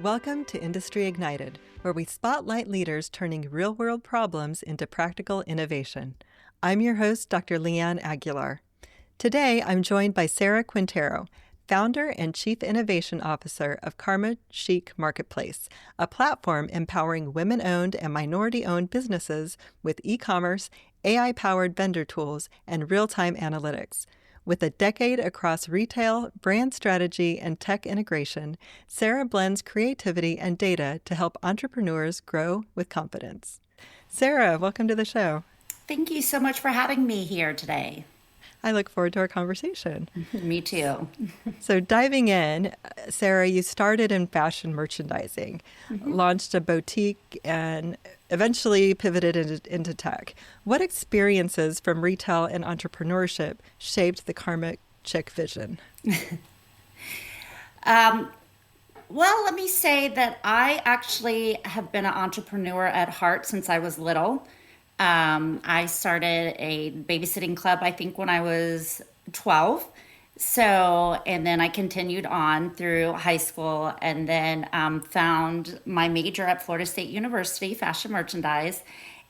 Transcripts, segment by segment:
Welcome to Industry Ignited, where we spotlight leaders turning real-world problems into practical innovation. I'm your host, Dr. Leeanne Aguilar. Today, I'm joined by Sara Quintero, founder and chief innovation officer of KarmaChic Marketplace, a platform empowering women-owned and minority-owned businesses with e-commerce, AI-powered vendor tools, and real-time analytics. With a decade across retail, brand strategy, and tech integration, Sara blends creativity and data to help entrepreneurs grow with confidence. Sara, welcome to the show. Thank you so much for having me here today. I look forward to our conversation. Me too. So diving in, Sara, you started in fashion merchandising, launched a boutique, and eventually pivoted into tech. What experiences from retail and entrepreneurship shaped the KarmaChic vision? Well, let me say that I actually have been an entrepreneur at heart since I was little. I started a babysitting club, I think, when I was 12. And then I continued on through high school and then found my major at Florida State University, fashion merchandise,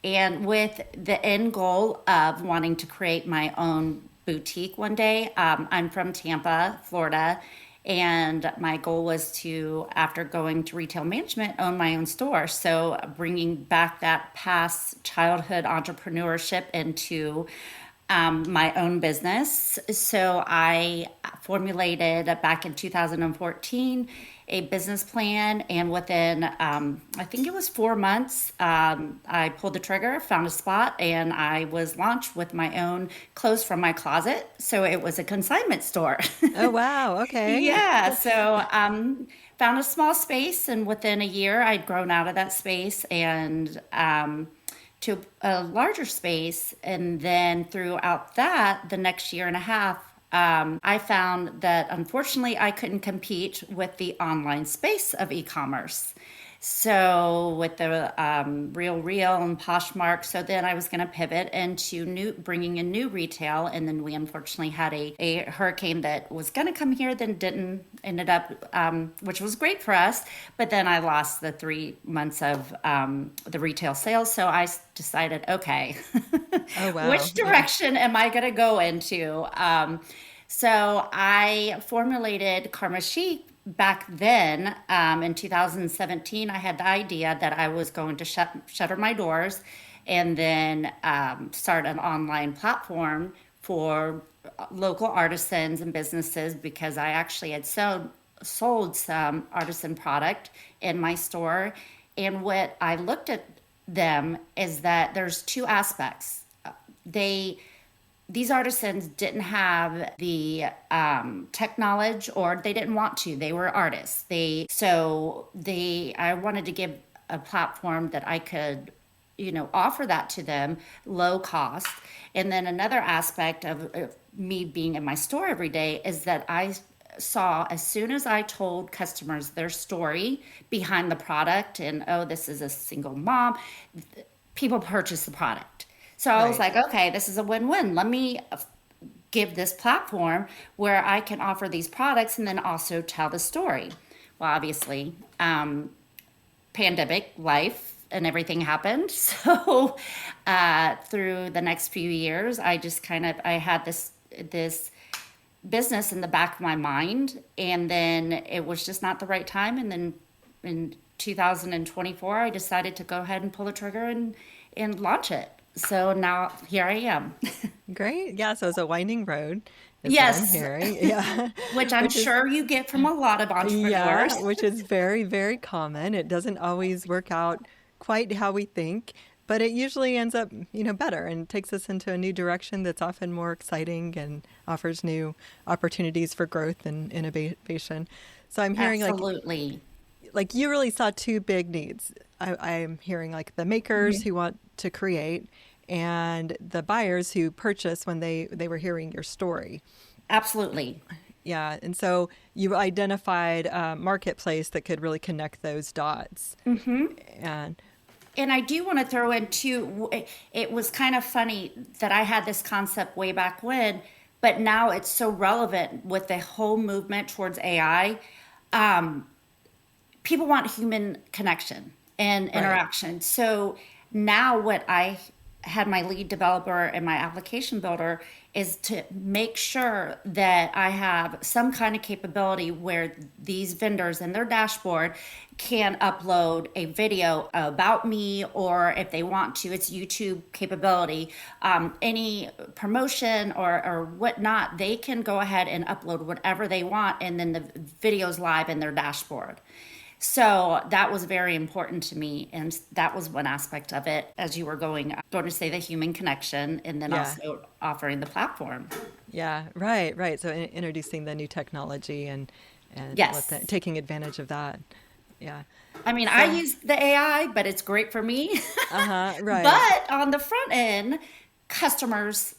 and with the end goal of wanting to create my own boutique one day. I'm from Tampa, Florida. And my goal was to, after going to retail management, own my own store. So bringing back that past childhood entrepreneurship into my own business. So I formulated back in 2014 a business plan, and within I think it was 4 months, I pulled the trigger, found a spot, and I was launched with my own clothes from my closet. So it was a consignment store. Oh, wow. Okay. Yeah. So found a small space, and within a year, I'd grown out of that space and to a larger space. And then throughout that, the next year and a half, I found that unfortunately I couldn't compete with the online space of e-commerce. So with the Real and Poshmark, so then I was going to pivot into bringing in new retail, and then we unfortunately had a hurricane that was going to come here, then ended up, which was great for us, but then I lost the 3 months of the retail sales, so I decided, okay, Oh, wow. which direction am I going to go into? So I formulated KarmaChic back then. In 2017, I had the idea that I was going to shutter my doors and then start an online platform for local artisans and businesses, because I actually had sold some artisan product in my store. And what I looked at them is that there's two aspects. These artisans didn't have the tech knowledge, or they didn't want to. They were artists. I wanted to give a platform that I could, offer that to them, low cost. And then another aspect of me being in my store every day is that I saw, as soon as I told customers their story behind the product, and this is a single mom, people purchase the product. So I was like, okay, this is a win-win. Let me give this platform where I can offer these products and then also tell the story. Well, obviously, pandemic, life, and everything happened. So through the next few years, I had this business in the back of my mind, and then it was just not the right time. And then in 2024, I decided to go ahead and pull the trigger and launch it. So now here I am. Great. Yeah, so it's a winding road. Yes. What I'm hearing. Yeah. Which I'm sure you get from a lot of entrepreneurs. Yeah, which is very, very common. It doesn't always work out quite how we think, but it usually ends up, better and takes us into a new direction that's often more exciting and offers new opportunities for growth and innovation. So I'm hearing Absolutely. like you really saw two big needs. I'm hearing like the makers who want to create and the buyers who purchase when they were hearing your story. Absolutely. Yeah. And so you identified a marketplace that could really connect those dots. And I do want to throw in too, it was kind of funny that I had this concept way back when, but now it's so relevant with the whole movement towards AI. people want human connection and Right. interaction. So now what I had my lead developer and my application builder is to make sure that I have some kind of capability where these vendors in their dashboard can upload a video about me, or if they want to, it's YouTube capability, any promotion or whatnot, they can go ahead and upload whatever they want, and then the video's live in their dashboard. So that was very important to me. And that was one aspect of it as you were going to say the human connection and then Yeah. also offering the platform. Yeah. Right. Right. So introducing the new technology and Yes. taking advantage of that. Yeah. I mean, I So, use the AI, but it's great for me. uh-huh. Right. But on the front end, customers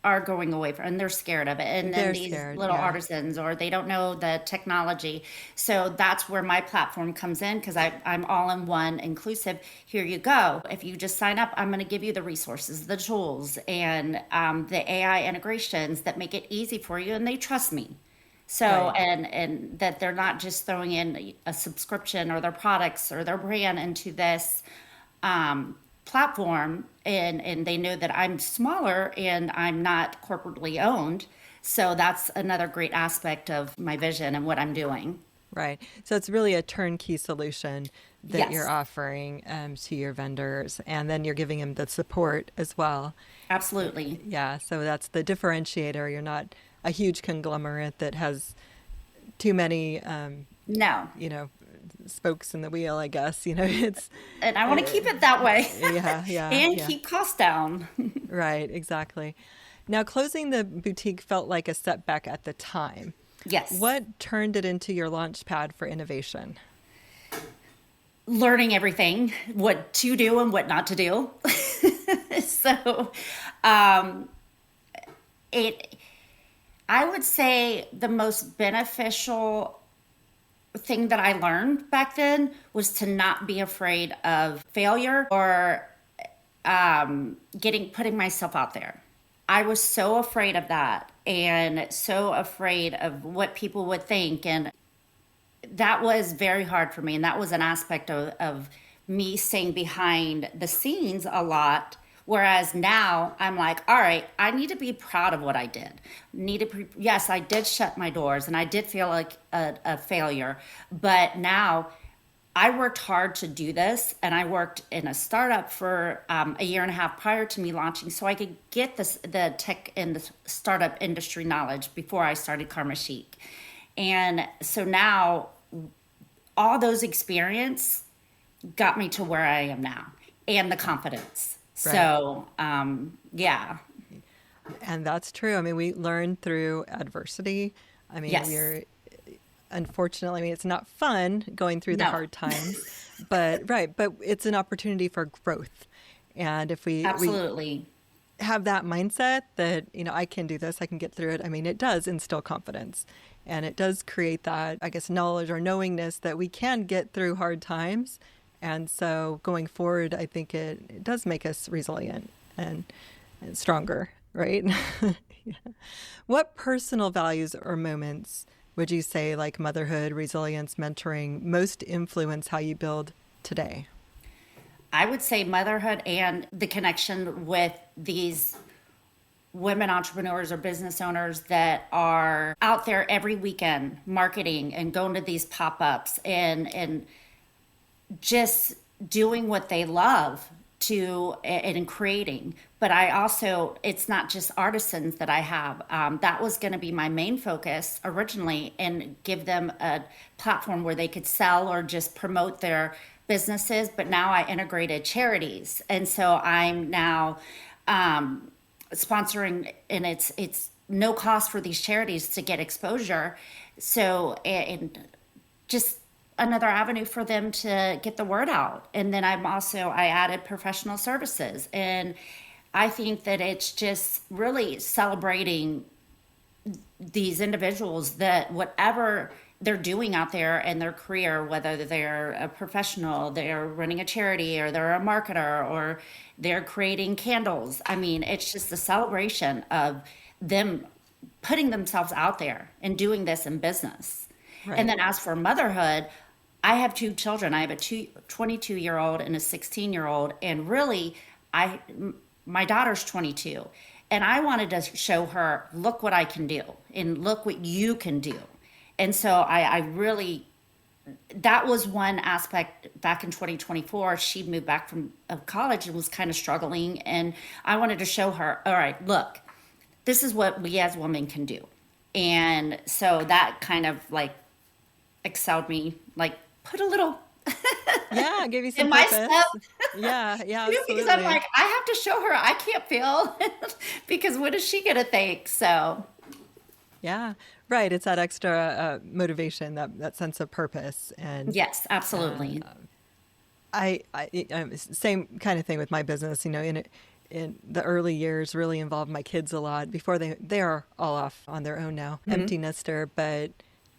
are going away from, and they're scared of it. And then They're these scared. little Yeah. artisans, or they don't know the technology. So that's where my platform comes in, because I'm all in one inclusive. Here you go. If you just sign up, I'm going to give you the resources, the tools, and the AI integrations that make it easy for you. And they trust me. So, Right. and that they're not just throwing in a subscription or their products or their brand into this platform, and they know that I'm smaller and I'm not corporately owned. So that's another great aspect of my vision and what I'm doing. Right. So it's really a turnkey solution that you're Yes, offering to your vendors, and then you're giving them the support as well. absolutely. Yeah. So that's the differentiator. You're not a huge conglomerate that has too many, No. you know, spokes in the wheel, I guess. It's, And I uh, want to keep it that way yeah, yeah, and yeah. keep costs down. Right. Exactly. Now, closing the boutique felt like a setback at the time. Yes. What turned it into your launch pad for innovation? Learning everything, what to do and what not to do. So, um, it, I would say the most beneficial thing that I learned back then was to not be afraid of failure or putting myself out there. I was so afraid of that and so afraid of what people would think. And that was very hard for me. And that was an aspect of me staying behind the scenes a lot. Whereas now I'm like, all right, I need to be proud of what I did. Yes, I did shut my doors and I did feel like a failure. But now I worked hard to do this, and I worked in a startup for a year and a half prior to me launching, so I could get the tech and the startup industry knowledge before I started KarmaChic. And so now all those experience got me to where I am now, and the confidence. Right. So yeah, And that's true. I mean, we learn through adversity. I mean, yes, we're unfortunately, I mean, it's not fun going through the no, hard times, but right, but it's an opportunity for growth. And if we absolutely. have that mindset that, I can do this, I can get through it. I mean, it does instill confidence, and it does create that, I guess, knowledge or knowingness that we can get through hard times. And so going forward, I think it does make us resilient and stronger, right? Yeah. What personal values or moments would you say, like motherhood, resilience, mentoring, most influence how you build today? I would say motherhood and the connection with these women entrepreneurs or business owners that are out there every weekend marketing and going to these pop-ups and just doing what they love to and creating. But I also, it's not just artisans that I have. That was going to be my main focus originally, and give them a platform where they could sell or just promote their businesses. But now I integrated charities, and so I'm now sponsoring, and it's no cost for these charities to get exposure. So and just another avenue for them to get the word out. And then I added professional services, and I think that it's just really celebrating these individuals that whatever they're doing out there in their career, whether they're a professional, they're running a charity, or they're a marketer, or they're creating candles. I mean, it's just a celebration of them putting themselves out there and doing this in business. And Right. then as for motherhood, I have two children. I have a 22-year-old and a 16-year-old. And really, my daughter's 22. And I wanted to show her, look what I can do and look what you can do. And so I really, that was one aspect back in 2024. She moved back from college and was kind of struggling. And I wanted to show her, all right, look, this is what we as women can do. And so that kind of like excelled me, like put a little Yeah, give you in some my purpose. step. Yeah, Because I'm absolutely. like, I have to show her I can't feel because what is she gonna think? So Yeah, right. It's that extra motivation, that sense of purpose, and yes, absolutely. same kind of thing with my business. In the early years, really involved my kids a lot. Before they are all off on their own now, empty nester, but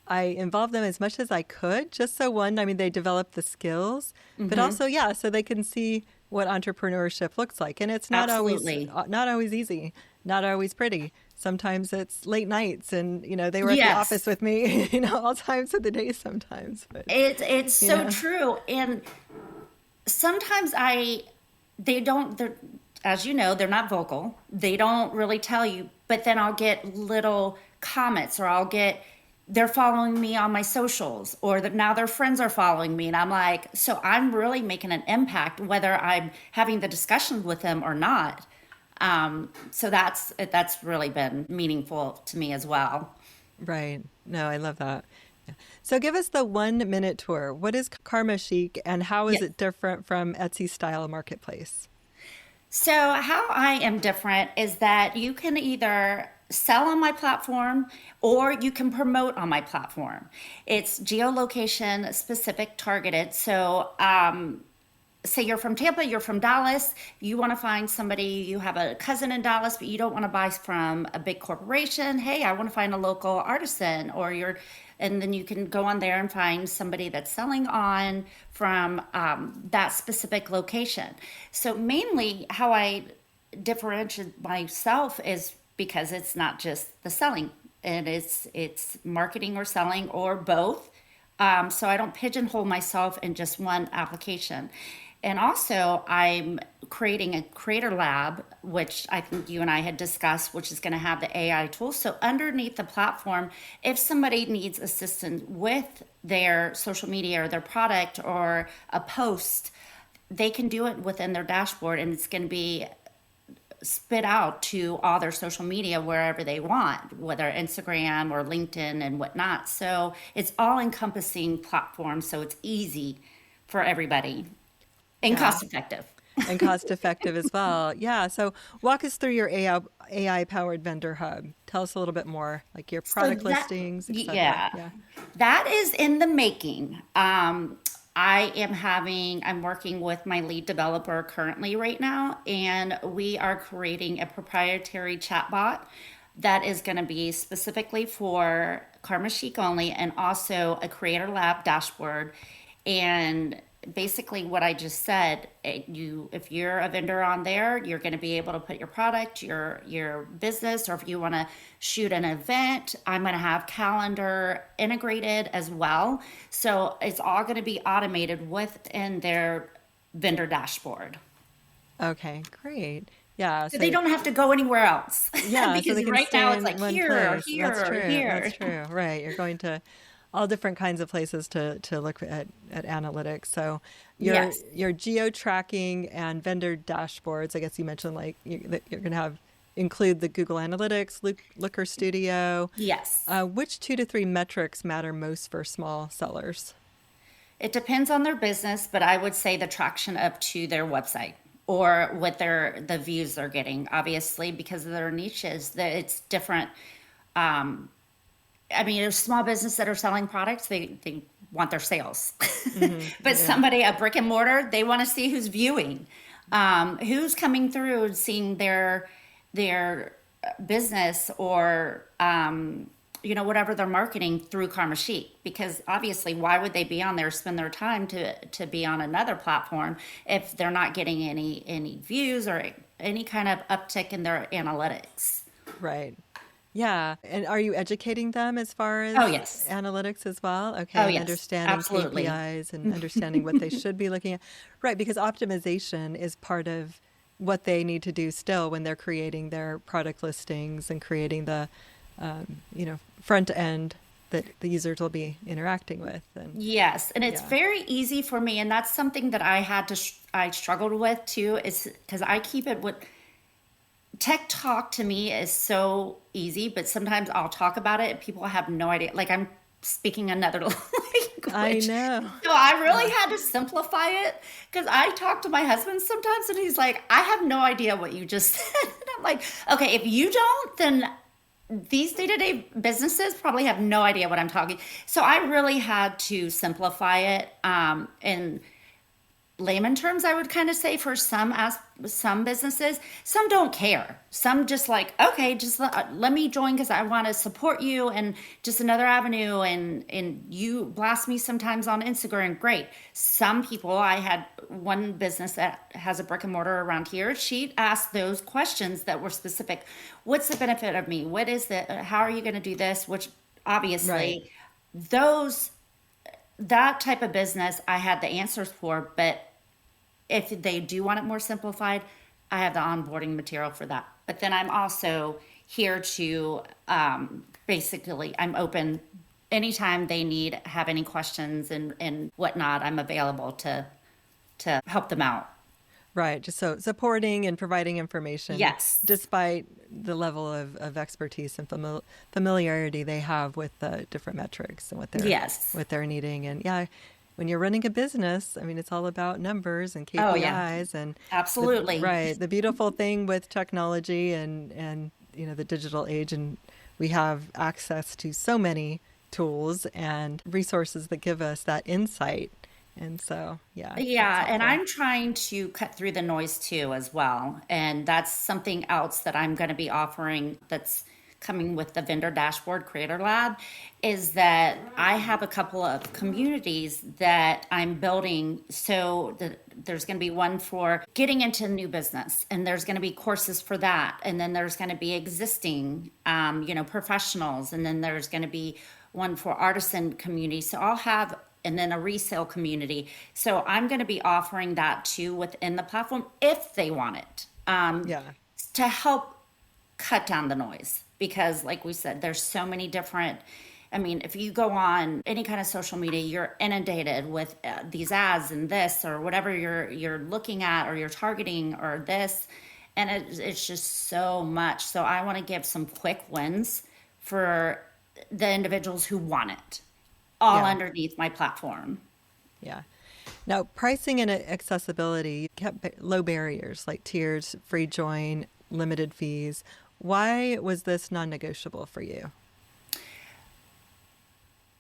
I involved them as much as I could, just so one, I mean, they develop the skills, but also, yeah, so they can see what entrepreneurship looks like. And it's Absolutely. not always easy, not always pretty. Sometimes it's late nights, and they were at the office Yes. with me, all times of the day sometimes. But It's you so know, true. And sometimes they don't, they're, as you know, they're not vocal. They don't really tell you, but then I'll get little comments or they're following me on my socials or that now their friends are following me. And I'm like, so I'm really making an impact whether I'm having the discussion with them or not. So that's really been meaningful to me as well. right? No, I love that. Yeah. So give us the 1 minute tour. What is Karma Chic, and how is Yes. it different from Etsy style marketplace? So, how I am different is that you can either sell on my platform or you can promote on my platform. It's geolocation specific targeted. So, say you're from Tampa, you're from Dallas, you want to find somebody, you have a cousin in Dallas, but you don't want to buy from a big corporation. Hey, I want to find a local artisan, and then you can go on there and find somebody that's selling on from that specific location. So mainly how I differentiate myself is because it's not just the selling, and it's marketing or selling or both. So I don't pigeonhole myself in just one application. And also, I'm creating a CreatorLab, which I think you and I had discussed, which is going to have the AI tools. So underneath the platform, if somebody needs assistance with their social media or their product or a post, they can do it within their dashboard, and it's going to be spit out to all their social media wherever they want, whether Instagram or LinkedIn and whatnot. So it's all encompassing platform, so it's easy for everybody and Yeah. cost effective. And cost effective as well. Yeah. So walk us through your AI powered vendor hub. Tell us a little bit more, like your So product that, listings, etc. yeah, Yeah. that is in the making. I'm working with my lead developer currently right now, and we are creating a proprietary chatbot that is going to be specifically for Karma Chic only, and also a CreatorLab dashboard. And basically, what I just said, if you're a vendor on there, you're going to be able to put your product, your business, or if you want to shoot an event, I'm going to have calendar integrated as well. So it's all going to be automated within their vendor dashboard. Okay. Great. Yeah. So they So don't have to go anywhere else yeah. So they because can right now stay it's in like one here or place. here That's or true. That's here. true. Right. You're going to all different kinds of places to look at analytics. So Yes. your geo tracking and vendor dashboards. I guess you mentioned like that you're going to have include the Google Analytics, Looker Studio. Yes. Which 2 to 3 metrics matter most for small sellers? It depends on their business, but I would say the traction up to their website or what the views they're getting. Obviously, because of their niches, that it's different. I mean, there's small business that are selling products. They want their sales, but Yeah. somebody a brick and mortar, they want to see who's viewing, who's coming through and seeing their business or whatever they're marketing through Karma Chic. Because obviously, why would they be on there, spend their time to be on another platform if they're not getting any views or any kind of uptick in their analytics? Right. Yeah. And are you educating them as far Oh, as yes. analytics as well? Okay. Oh, And yes. understanding Absolutely. KPIs and understanding what they should be looking at. Right. Because optimization is part of what they need to do still when they're creating their product listings and creating the, front end that the users will be interacting with. And Yes, and it's yeah. very easy for me, and that's something that I had to I struggled with too, is because I keep it with tech talk to me is so easy, but sometimes I'll talk about it and people have no idea. Like I'm speaking another I language. know. So I really Yeah. had to simplify it because I talk to my husband sometimes and he's like, I have no idea what you just said. And I'm like, okay, if you don't, then these day-to-day businesses probably have no idea what I'm talking. So I really had to simplify it. And layman terms, I would kind of say for some businesses, some don't care. Some just like, okay, just let me join because I want to support you and just another avenue. And you blast me sometimes on Instagram, great. Some people, I had one business that has a brick and mortar around here. She asked those questions that were specific. What's the benefit of me? What is the? How are you going to do this? Which Right. obviously, those that type of business I had the answers for, but if they do want it more simplified, I have the onboarding material for that. But then I'm also here to basically, I'm open anytime they have any questions and whatnot. I'm available to help them out. Right. Just so supporting and providing information Yes. despite the level of expertise and familiarity they have with the different metrics and Yes. what they're needing. And yeah, when you're running a business, I mean, it's all about numbers and Oh yeah. KPIs and Absolutely. the beautiful thing with technology and the digital age, and we have access to so many tools and resources that give us that insight. And so, yeah, that's Yeah, and helpful. I'm trying to cut through the noise too, as well. And that's something else that I'm going to be offering that's coming with the vendor dashboard CreatorLab is that I have a couple of communities that I'm building. So there's going to be one for getting into new business, and there's going to be courses for that. And then there's going to be existing, professionals, and then there's going to be one for artisan community. So I'll have and then a resale community. So I'm going to be offering that too within the platform if they want it, Yeah. to help cut down the noise. Because, like we said, there's so many different. I mean, if you go on any kind of social media, you're inundated with these ads and this or whatever you're looking at or you're targeting or this, and it's just so much. So I want to give some quick wins for the individuals who want it all Yeah. underneath my platform. Yeah. Now, pricing and accessibility, you kept low barriers like tiers, free join, limited fees. Why was this non-negotiable for you?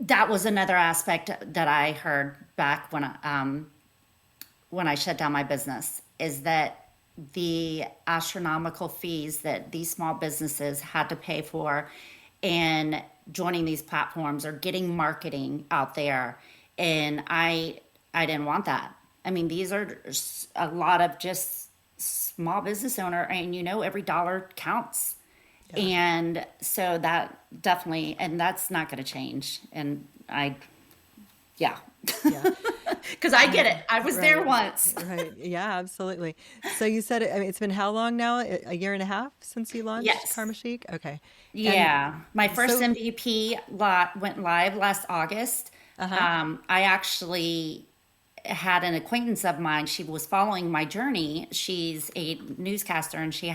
That was another aspect that I heard back when I shut down my business is that the astronomical fees that these small businesses had to pay for in joining these platforms or getting marketing out there, and I didn't want that. I mean, these are a lot of just small business owner, and every dollar counts. Yeah. And so that definitely, and that's not going to change. And yeah, Yeah. because I get it. I was there Right. once. Right. Yeah, absolutely. So you said I mean, it's been how long now? A year and a half since you launched Yes. KarmaChic? Okay. And Yeah. My first so, MVP lot went live last August. uh-huh. I actually had an acquaintance of mine. She was following my journey. She's a newscaster and she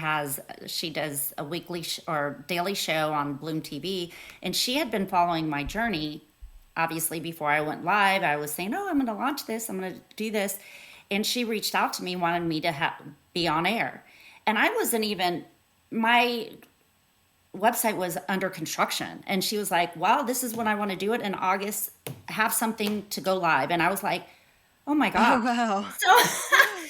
does a weekly or daily show on Bloom TV. And she had been following my journey. Obviously, before I went live, I was saying, "Oh, I'm going to launch this. I'm going to do this," and she reached out to me, wanted me to be on air, and I wasn't even my website was under construction, and she was like, "Wow, this is when I want to do it in August. Have something to go live," and I was like, "Oh my Oh, god!" wow. So,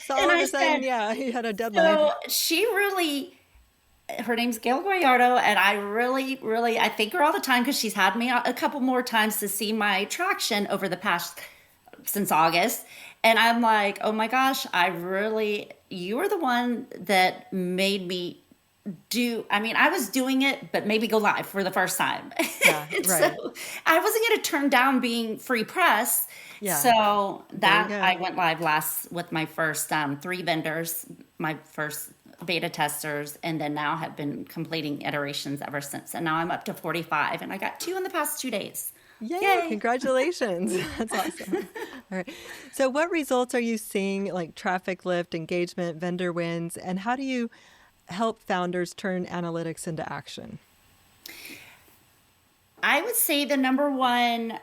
So all and of I a sudden, said, yeah, you had a deadline. "So she really." Her name's Gail Gallardo, and I really, really, I thank her all the time because she's had me a couple more times to see my traction over the past since August. And I'm like, oh my gosh, you were the one that made me I was doing it, but maybe go live for the first time. Yeah, So right. I wasn't going to turn down being free press. Yeah, So there you that go. I went live last with my first 3 vendors, my first beta testers, and then now have been completing iterations ever since. And now I'm up to 45, and I got 2 in the past 2 days. Yay, Yay. congratulations. That's awesome. All right. So what results are you seeing, like traffic lift, engagement, vendor wins, and how do you help founders turn analytics into action? I would say the number one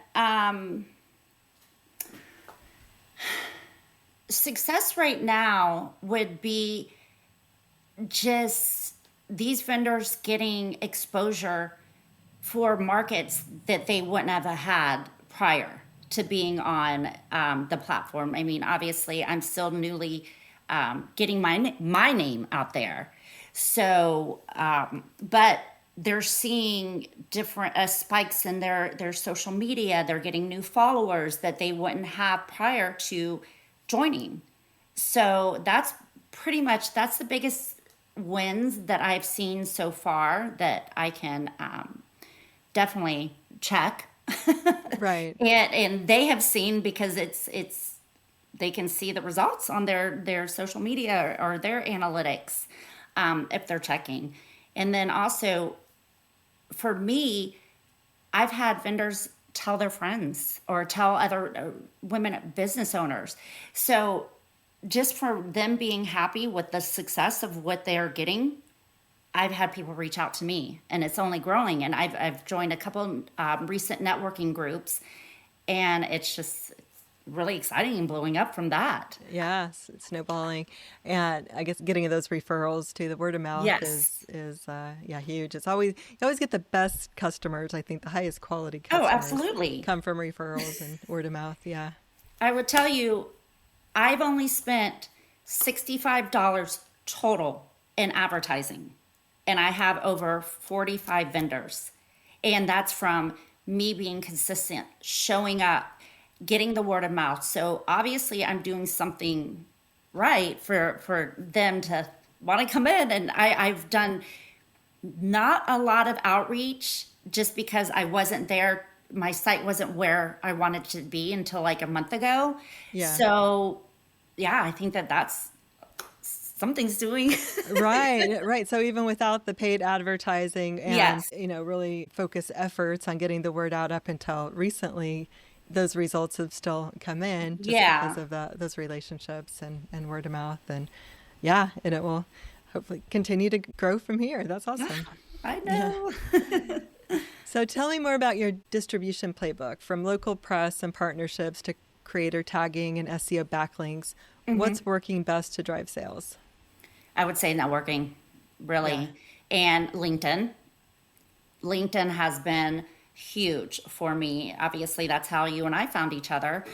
success right now would be just these vendors getting exposure for markets that they wouldn't have had prior to being on the platform. I mean, obviously, I'm still newly getting my name out there. So, but they're seeing different spikes in their social media. They're getting new followers that they wouldn't have prior to joining. So that's the biggest wins that I've seen so far that I can definitely check. Right. And they have seen, because it's they can see the results on their social media or their analytics, if they're checking. And then also for me, I've had vendors tell their friends or tell other women business owners. So just for them being happy with the success of what they're getting, I've had people reach out to me, and it's only growing. And I've joined a couple recent networking groups, and it's really exciting and blowing up from that. Yes, it's snowballing, and I guess getting those referrals to the word of mouth Yes. is yeah, huge. It's always you always get the best customers. I think the highest quality Oh, customers absolutely. come from referrals and word of mouth. Yeah. I would tell you, I've only spent $65 total in advertising, and I have over 45 vendors. And that's from me being consistent, showing up, getting the word of mouth. So obviously, I'm doing something right for them to want to come in. And I've done not a lot of outreach just because I wasn't there. My site wasn't where I wanted to be until like a month ago. Yeah. So, yeah, I think that's something's doing. Right, right. So even without the paid advertising and, Yes. really focused efforts on getting the word out up until recently, those results have still come in just because Yeah. of those relationships and word of mouth. And yeah, and it will hopefully continue to grow from here. That's awesome. I Yeah. know. So tell me more about your distribution playbook from local press and partnerships to creator tagging and SEO backlinks. What's working best to drive sales? I would say networking, Yeah. really. And LinkedIn. LinkedIn has been huge for me. Obviously, that's how you and I found each other.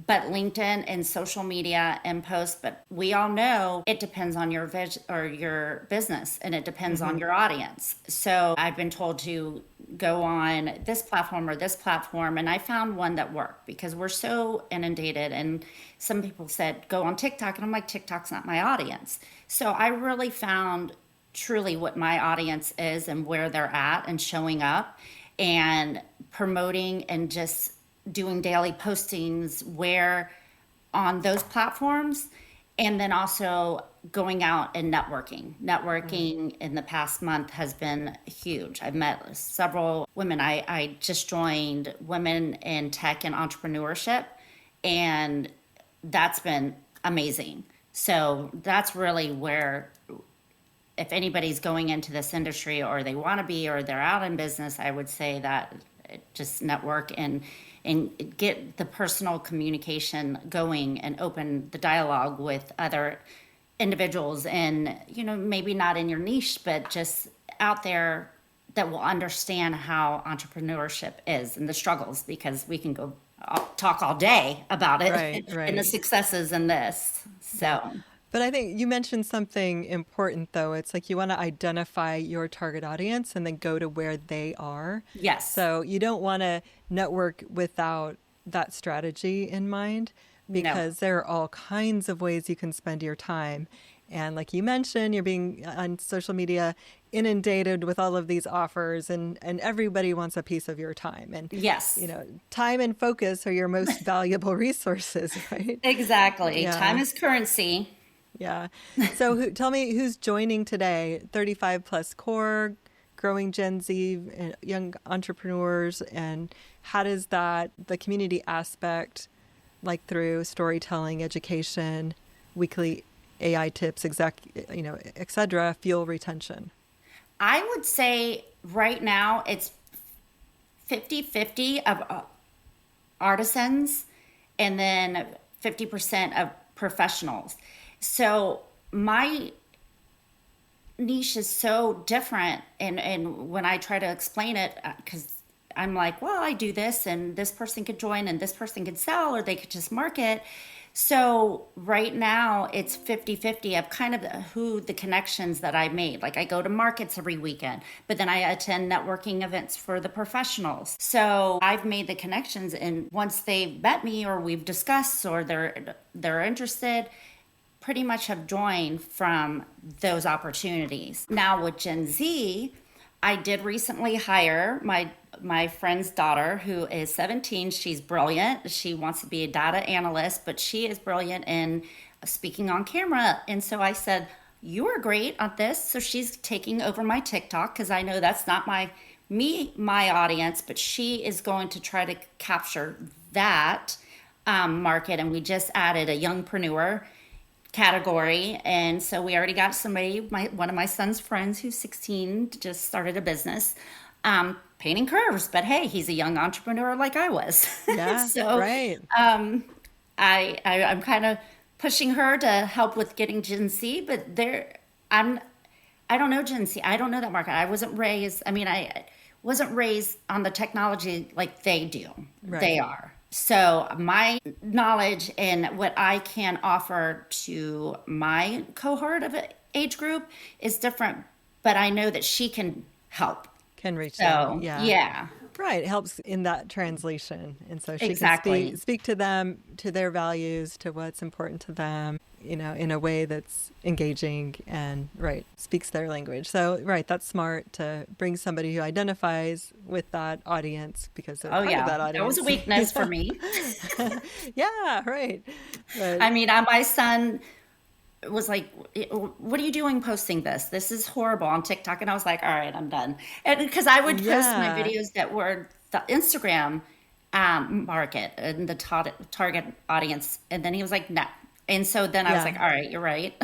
But LinkedIn and social media and posts, but we all know it depends on your vision or your business, and it depends on your audience. So I've been told to go on this platform or this platform, and I found one that worked because we're so inundated. And some people said go on TikTok, and I'm like, TikTok's not my audience. So I really found truly what my audience is and where they're at, and showing up and promoting and just doing daily postings where on those platforms, and then also going out and networking in the past month has been huge. I've met several women. I just joined Women in Tech and Entrepreneurship, and that's been amazing. So that's really where, if anybody's going into this industry or they want to be or they're out in business, I would say that just network and get the personal communication going and open the dialogue with other individuals, and maybe not in your niche, but just out there that will understand how entrepreneurship is and the struggles, because we can go talk all day about it Right, and the right. successes in this. Yeah. So But I think you mentioned something important, though. It's like you want to identify your target audience and then go to where they are. yes. So you don't want to network without that strategy in mind, No. because there are all kinds of ways you can spend your time. And like you mentioned, you're being on social media inundated with all of these offers, and everybody wants a piece of your time. And, Yes, time and focus are your most valuable resources, right? exactly. Time Yeah. is currency. Yeah. So tell me who's joining today? 35 plus core, growing Gen Z, young entrepreneurs, and how does the community aspect, like through storytelling, education, weekly AI tips, et cetera, fuel retention? I would say right now it's 50-50 of artisans and then 50% of professionals. So my niche is so different. And when I try to explain it, because I'm like, well, I do this and this person could join and this person could sell or they could just market. So right now it's 50-50 of kind of who the connections that I made. Like I go to markets every weekend, but then I attend networking events for the professionals. So I've made the connections, and once they've met me or we've discussed or they're interested, pretty much have joined from those opportunities. Now with Gen Z, I did recently hire my friend's daughter who is 17. She's brilliant. She wants to be a data analyst, but she is brilliant in speaking on camera. And so I said, "You are great at this." So she's taking over my TikTok because I know that's not my audience, but she is going to try to capture that market. And we just added a Youngpreneur category, and so we already got somebody, one of my son's friends who's 16, just started a business painting curves, but hey, he's a young entrepreneur like I was. Yeah, So right. I'm kind of pushing her to help with getting Gen Z, but I don't know Gen Z. I don't know that market. I wasn't raised on the technology like they do. They Right. are. So my knowledge and what I can offer to my cohort of age group is different, but I know that she can help. Can reach them. So Yeah. yeah, Right. It helps in that translation. And so she can exactly. speak to them, to their values, to what's important to them, in a way that's engaging and right, speaks their language. So, right, that's smart to bring somebody who identifies with that audience because they're Oh part of yeah, that that was a audience. weakness for me. Yeah, right. But I mean, my son was like, "What are you doing posting this? This is horrible on TikTok." And I was like, "All right, I'm done." And because I would post my yeah. videos that were the Instagram market and the target audience, and then he was like, "No." And so then I was Yeah. like, "All right, you're right."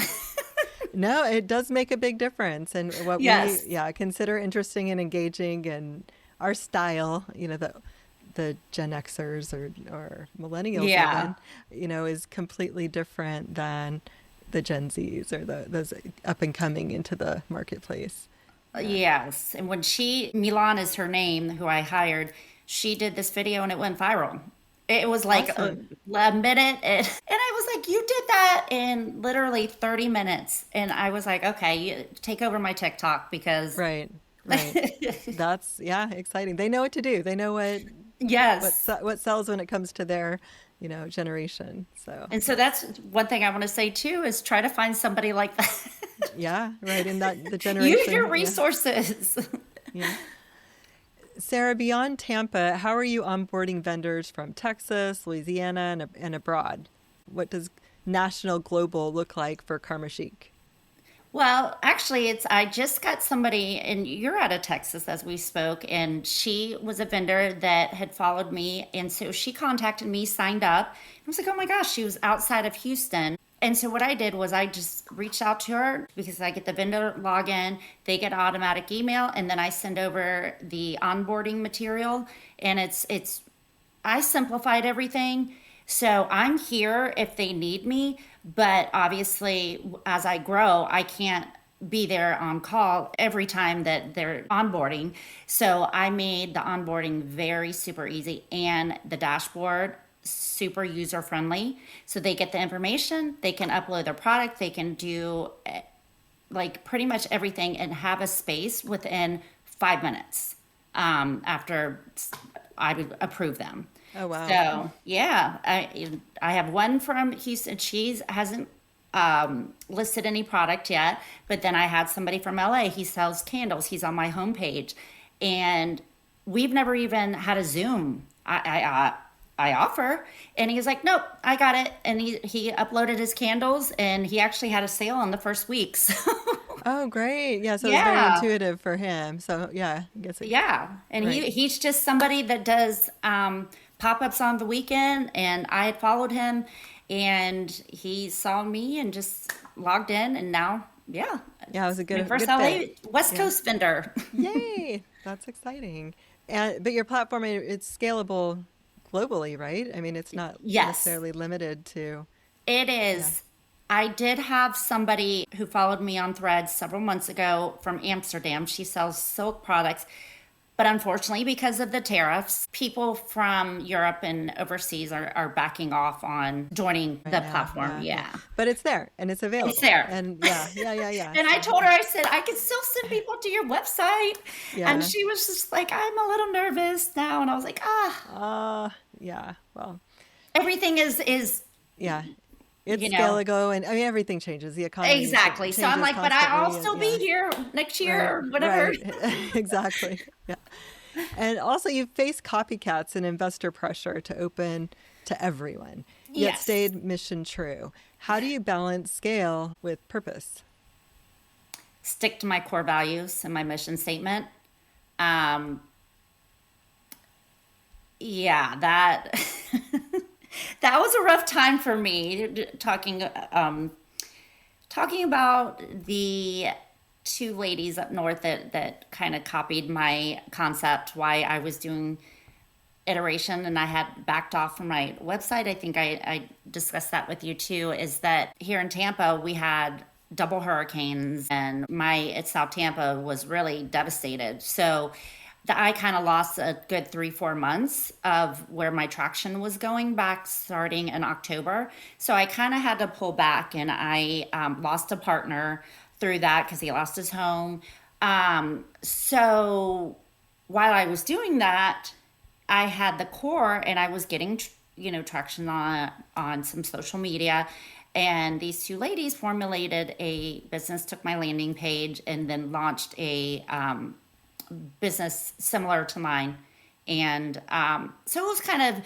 No, it does make a big difference. And what we, Yes. yeah, consider interesting and engaging and our style, the Gen Xers or millennials Yeah. even, is completely different than the Gen Zs or those up and coming into the marketplace. Yeah. Yes. And when Milan is her name, who I hired, she did this video and it went viral. It was like Awesome. a minute. And I was like, "You did that in literally 30 minutes." And I was like, "Okay, you take over my TikTok because Right. Right. That's, yeah, exciting. They know what to do. They know yes." what sells when it comes to their, generation. So, And so that's one thing I want to say too is try to find somebody like that. yeah, right in the Use your generation. Yeah. resources. Yeah. Sarah, beyond Tampa, how are you onboarding vendors from Texas, Louisiana, and abroad? What does national global look like for KarmaChic? Well, actually, I just got somebody, and you're out of Texas as we spoke, and she was a vendor that had followed me, and so she contacted me, signed up. I was like, "Oh my gosh," she was outside of Houston. And so what I did was I just reached out to her because I get the vendor login, they get automatic email, and then I send over the onboarding material, and I simplified everything. So I'm here if they need me, but obviously, as I grow, I can't be there on call every time that they're onboarding. So I made the onboarding very super easy and the dashboard super user friendly. So they get the information, they can upload their product, they can do like pretty much everything and have a space within 5 minutes after I would approve them. Oh, wow. So yeah, I have one from Houston. She hasn't listed any product yet, but then I had somebody from LA. He sells candles. He's on my homepage, and we've never even had a Zoom. I offer, and he's like, nope, I got it. And he uploaded his candles, and he actually had a sale in the first week. So Oh, great. Yeah. So it was very yeah, intuitive for him. So yeah, I guess it, yeah. And right. he's just somebody that does pop-ups on the weekend, and I had followed him, and he saw me and just logged in, and now, yeah, Yeah, it was it's a my first good fit. LA West Yeah. Coast vendor. Yay. That's exciting. And but your platform, it's scalable globally, right? I mean, it's not Yes, necessarily limited to, it yeah. is. I did have somebody who followed me on Threads several months ago from Amsterdam. She sells silk products. But unfortunately, because of the tariffs, people from Europe and overseas are backing off on joining Right the now. platform. Yeah, yeah. Yeah. But it's there and it's It's available. there. And yeah, yeah, yeah, yeah. And I So told her, I said, I can still send people to your website. And yeah. she was just like, I'm a little nervous now. And I was like, Uh yeah. Well, everything is, yeah. you It's know, scalable and I mean everything changes. The economy exactly. So I'm changes like, but I'll constantly and still be yeah. here next year Right, or whatever. right. Exactly. Yeah. And also you face copycats and investor pressure to open to everyone, yet Yes. stayed mission true. How do you balance scale with purpose? Stick to my core values and my mission statement. Um, yeah, that that was a rough time for me talking about the two ladies up north that kind of copied my concept, why I was doing iteration and I had backed off from my website. I think I discussed that with you too, is that here in Tampa we had double hurricanes and my South Tampa was really devastated. So I kind of lost a good 3-4 months of where my traction was going back starting in October. So I kind of had to pull back, and I lost a partner through that because he lost his home. So while I was doing that, I had the core, and I was getting traction on some social media. And these two ladies formulated a business, took my landing page, and then launched a business similar to mine. And so it was kind of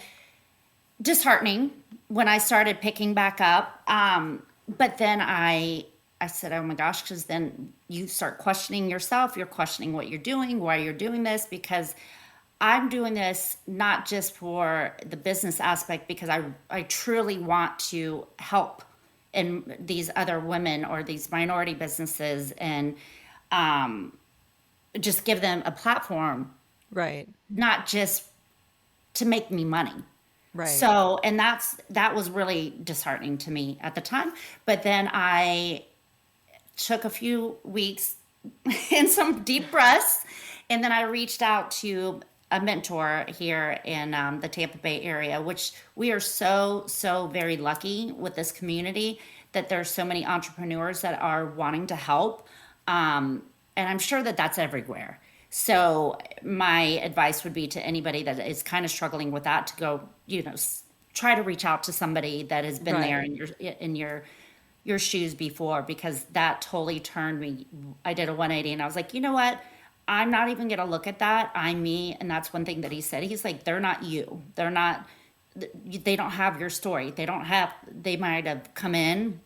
disheartening when I started picking back up. But then I said, oh my gosh, because then you start questioning yourself. You're questioning what you're doing, why you're doing this, because I'm doing this not just for the business aspect, because I truly want to help in these other women or these minority businesses, and just give them a platform, Right, not just to make me money. right. So, and that was really disheartening to me at the time. But then I took a few weeks and some deep breaths, and then I reached out to a mentor here in the Tampa Bay area, which we are so very lucky with this community, that there's so many entrepreneurs that are wanting to help. And I'm sure that that's everywhere. So my advice would be to anybody that is kind of struggling with that, to go, try to reach out to somebody that has been there Right. in your shoes before, because that totally turned me. I did a 180, and I was like, you know what? I'm not even going to look at that. I'm me. And that's one thing that he said. He's like, they're not you. They don't have your story. They might have come in,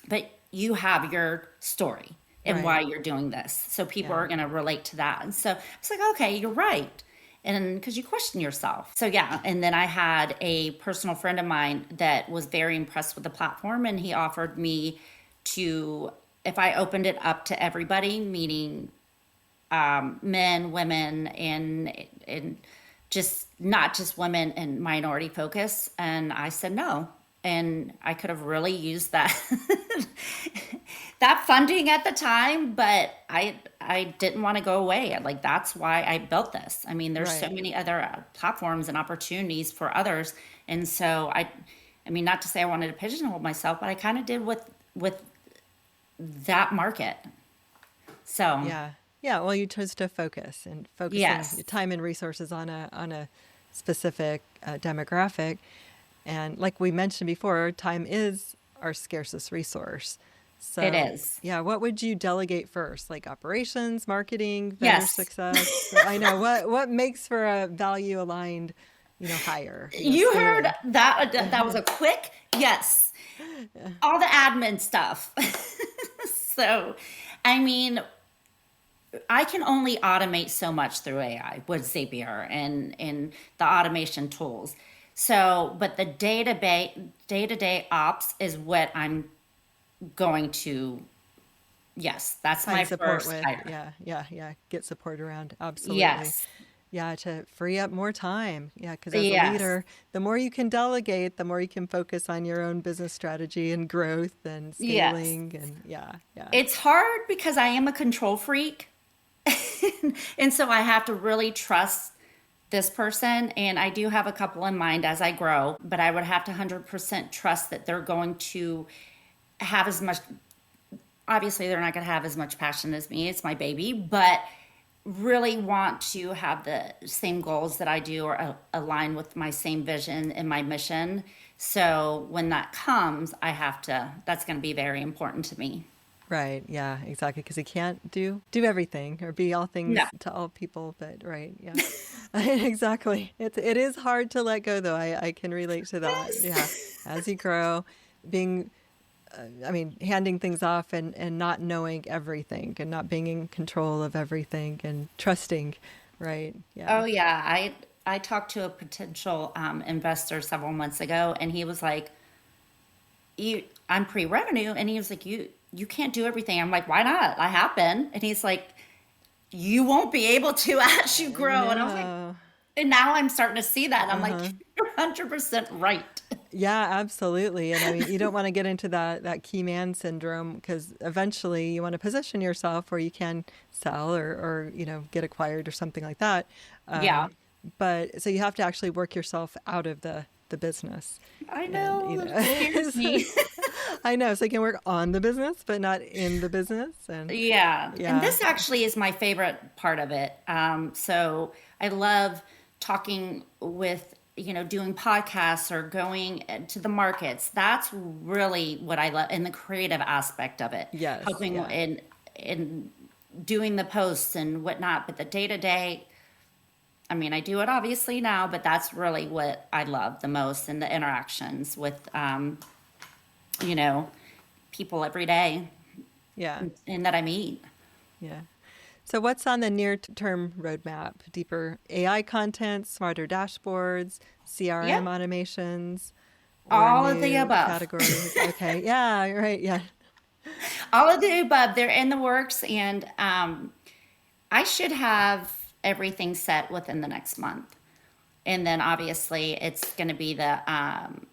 but you have your story and why Right. you're doing this. So people Yeah. are going to relate to that. And so it's like, okay, you're right. And because you question yourself. So yeah. And then I had a personal friend of mine that was very impressed with the platform, and he offered me to, if I opened it up to everybody, meaning men, women, and just not just women and minority focus. And I said no. And I could have really used that that funding at the time, but I didn't want to go away. Like, that's why I built this. I mean, there's so Right. many other platforms and opportunities for others. And so I mean, not to say I wanted to pigeonhole myself, but I kind of did with that market. So Yeah. Yeah. Well, you chose to focus and focusing yes. your time and resources on a specific demographic. And like we mentioned before, time is our scarcest resource. It So, is. yeah, what would you delegate first? Like operations, marketing, vendor Yes. success? I know what makes for a value aligned, hire, You heard scaling. that. That was a quick yes. All the admin stuff. So, I mean, I can only automate so much through AI with Zapier and the automation tools. So, but the day-to-day ops is what I'm going to, yes, that's Find my support first with. hire. Yeah. Get support around. Absolutely. Yes. Yeah, to free up more time. Yeah, because as a Yes. leader, the more you can delegate, the more you can focus on your own business strategy and growth and Yes. scaling. And yeah. It's hard because I am a control freak. And so I have to really trust this person. And I do have a couple in mind as I grow, but I would have to 100% trust that they're going to have as much, obviously, they're not going to have as much passion as me. It's my baby, but really want to have the same goals that I do or align with my same vision and my mission. So when that comes, that's going to be very important to me. Right. Yeah, exactly. Because you can't do everything or be all No. things to all people. But right. Yeah. Exactly. It is hard to let go, though. I can relate to that. Yeah. Yes. As you grow, being handing things off and not knowing everything and not being in control of everything and trusting, right? Yeah. Oh yeah, I talked to a potential investor several months ago, and he was like, "You, I'm pre-revenue," and he was like, "You can't do everything." I'm like, "Why not? I have been." And he's like, "You won't be able to as you grow." And I was like, No. and now I'm starting to see that. I'm like, Uh-huh. "You're 100% right." Yeah, absolutely. And you don't want to get into that key man syndrome because eventually you want to position yourself where you can sell or get acquired or something like that. Yeah, But so you have to actually work yourself out of the business. I And, know. That scares me. I know. So you can work on the business, but not in the business. And Yeah, and yeah, this actually is my favorite part of it. So I love talking with, doing podcasts or going to the markets. That's really what I love, and the creative aspect of it, yes, helping yeah. in doing the posts and whatnot. But the day to day, I mean, I do it obviously now, but that's really what I love the most, and the interactions with, you know, people every day Yeah. and that I meet. Yeah. So, what's on the near term roadmap? Deeper AI content, smarter dashboards, CRM Yep. automations, or All of the new above. categories? Okay. Yeah. Right. Yeah. All of the above. They're in the works, and I should have everything set within the next month. And then obviously, it's going to be I'm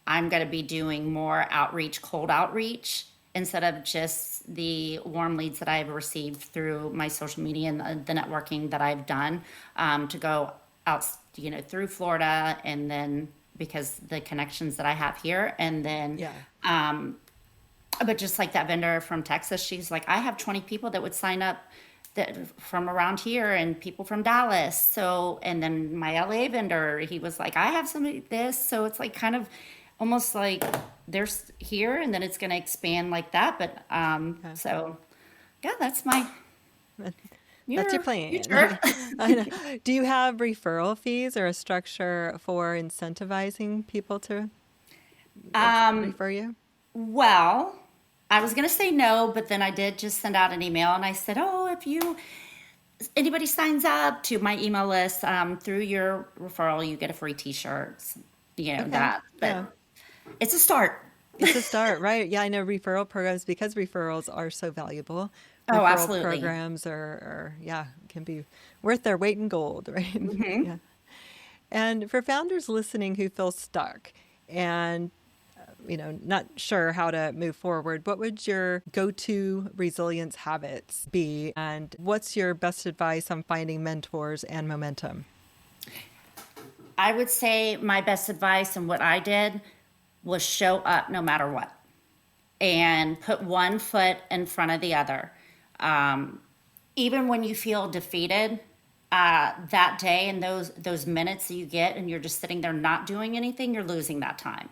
going to be doing more outreach, cold outreach, instead of just the warm leads that I've received through my social media and the networking that I've done, to go out, through Florida, and then because the connections that I have here, and then Yeah. but just like that vendor from Texas, she's like, I have 20 people that would sign up that from around here, and people from Dallas. So, and then my LA vendor, he was like, I have somebody this. So it's like kind of almost like there's here, and then it's going to expand like that. But Okay. so yeah, that's my That's your your plan. future. I know. Do you have referral fees or a structure for incentivizing people to refer you? Well, I was going to say no, but then I did just send out an email, and I said, oh, if anybody signs up to my email list through your referral, you get a free T-shirt. Okay. That, but Yeah. it's a start. It's a start, right? Yeah, I know referral programs because referrals are so valuable. Oh, Referral absolutely. programs yeah, can be worth their weight in gold, right? Yeah. And for founders listening who feel stuck and not sure how to move forward, what would your go-to resilience habits be? And what's your best advice on finding mentors and momentum? I would say my best advice and what I did was show up no matter what, and put one foot in front of the other. Even when you feel defeated, that day, and those minutes that you get and you're just sitting there not doing anything, you're losing that time.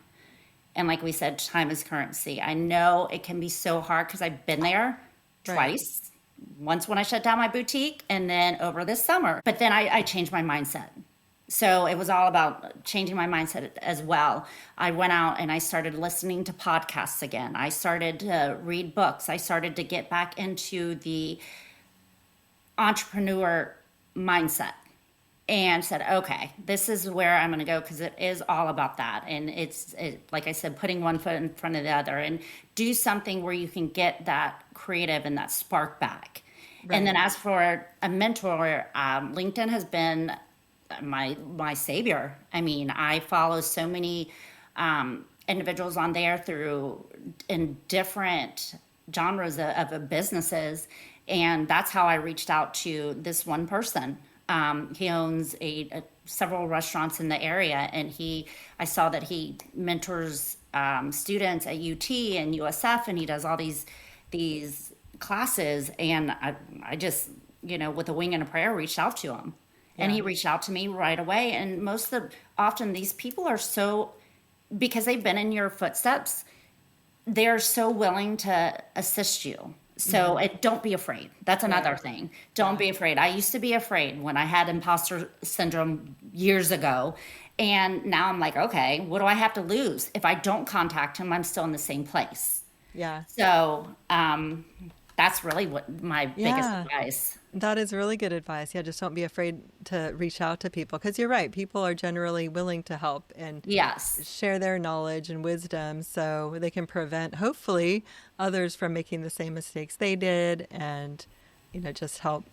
And like we said, time is currency. I know it can be so hard because I've been there twice. Once when I shut down my boutique, and then over this summer. But then I changed my mindset. So it was all about changing my mindset as well. I went out and I started listening to podcasts again. I started to read books. I started to get back into the entrepreneur mindset and said, okay, this is where I'm going to go, because it is all about that. And it's like I said, putting one foot in front of the other, and do something where you can get that creative and that spark back. Right. And then as for a mentor, LinkedIn has been my savior. I mean, I follow so many individuals on there in different genres of businesses. And that's how I reached out to this one person. He owns several restaurants in the area, and I saw that he mentors students at UT and USF, and he does all these classes. And I just, with a wing and a prayer, reached out to him. Yeah. And he reached out to me right away. And often these people are because they've been in your footsteps, they're so willing to assist you. So don't be afraid. That's another thing. Don't be afraid. I used to be afraid when I had imposter syndrome years ago. And now I'm like, okay, what do I have to lose? If I don't contact him, I'm still in the same place. Yeah. So that's really what my biggest advice. That is really good advice. Yeah, just don't be afraid to reach out to people, because you're right. People are generally willing to help and share their knowledge and wisdom, so they can prevent, hopefully, others from making the same mistakes they did, and just help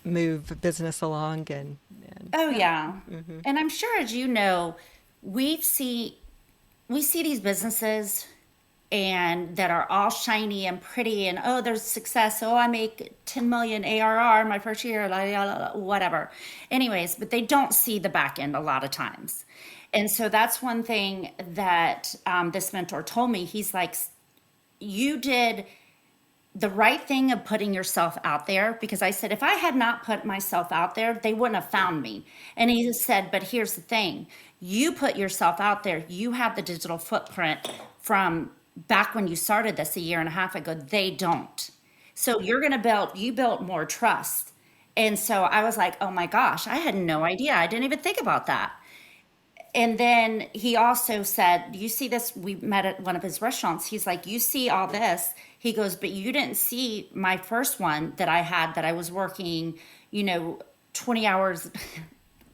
move business along. And Mm-hmm. And I'm sure, as you know, we see these businesses and that are all shiny and pretty, and there's success. I make 10 million ARR my first year, whatever. Anyways, but they don't see the back end a lot of times. And so that's one thing that this mentor told me. He's like, you did the right thing of putting yourself out there, because I said, if I had not put myself out there, they wouldn't have found me. And he said, but here's the thing, you put yourself out there, you have the digital footprint from back when you started this a year and a half ago. They don't. So you're going to built more trust. And so I was like, oh my gosh, I had no idea. I didn't even think about that. And then he also said, you see this, we met at one of his restaurants. He's like, you see all this. He goes, but you didn't see my first one that I had, that I was working, 20 hours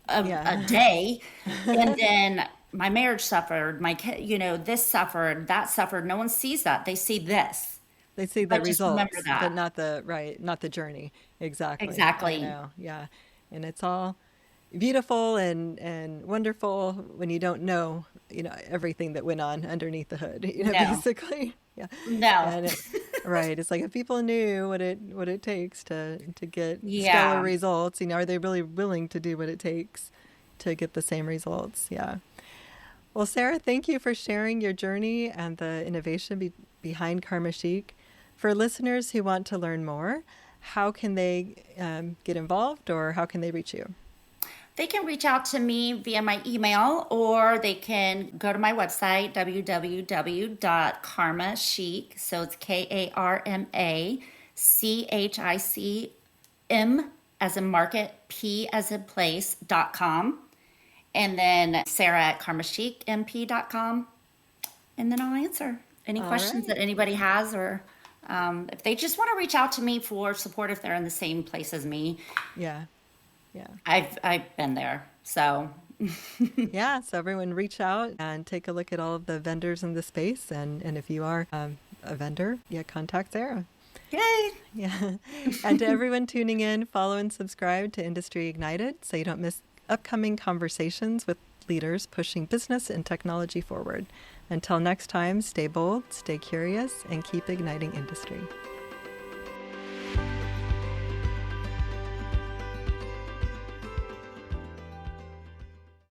a day. And then my marriage suffered, my kid, this suffered, that suffered. No one sees that. They see this. They see the results, but not the journey. Exactly. Exactly. Yeah. And it's all beautiful and wonderful when you don't know, everything that went on underneath the hood, basically. Yeah. No. And right. It's like, if people knew what it takes to get stellar results, are they really willing to do what it takes to get the same results? Yeah. Well, Sara, thank you for sharing your journey and the innovation behind KarmaChic. For listeners who want to learn more, how can they get involved, or how can they reach you? They can reach out to me via my email, or they can go to my website, www.KarmaChic, so it's KarmaChicm as in market, P as in place.com. And then Sara at KarmaChicMP.com. And then I'll answer any questions that anybody has, or if they just want to reach out to me for support, if they're in the same place as me. Yeah. I've been there. So yeah. So everyone reach out and take a look at all of the vendors in the space. And if you are a vendor, contact Sara. Yay. Yeah. And to everyone tuning in, follow and subscribe to Industry Ignited so you don't miss upcoming conversations with leaders pushing business and technology forward. Until next time, stay bold, stay curious, and keep igniting industry.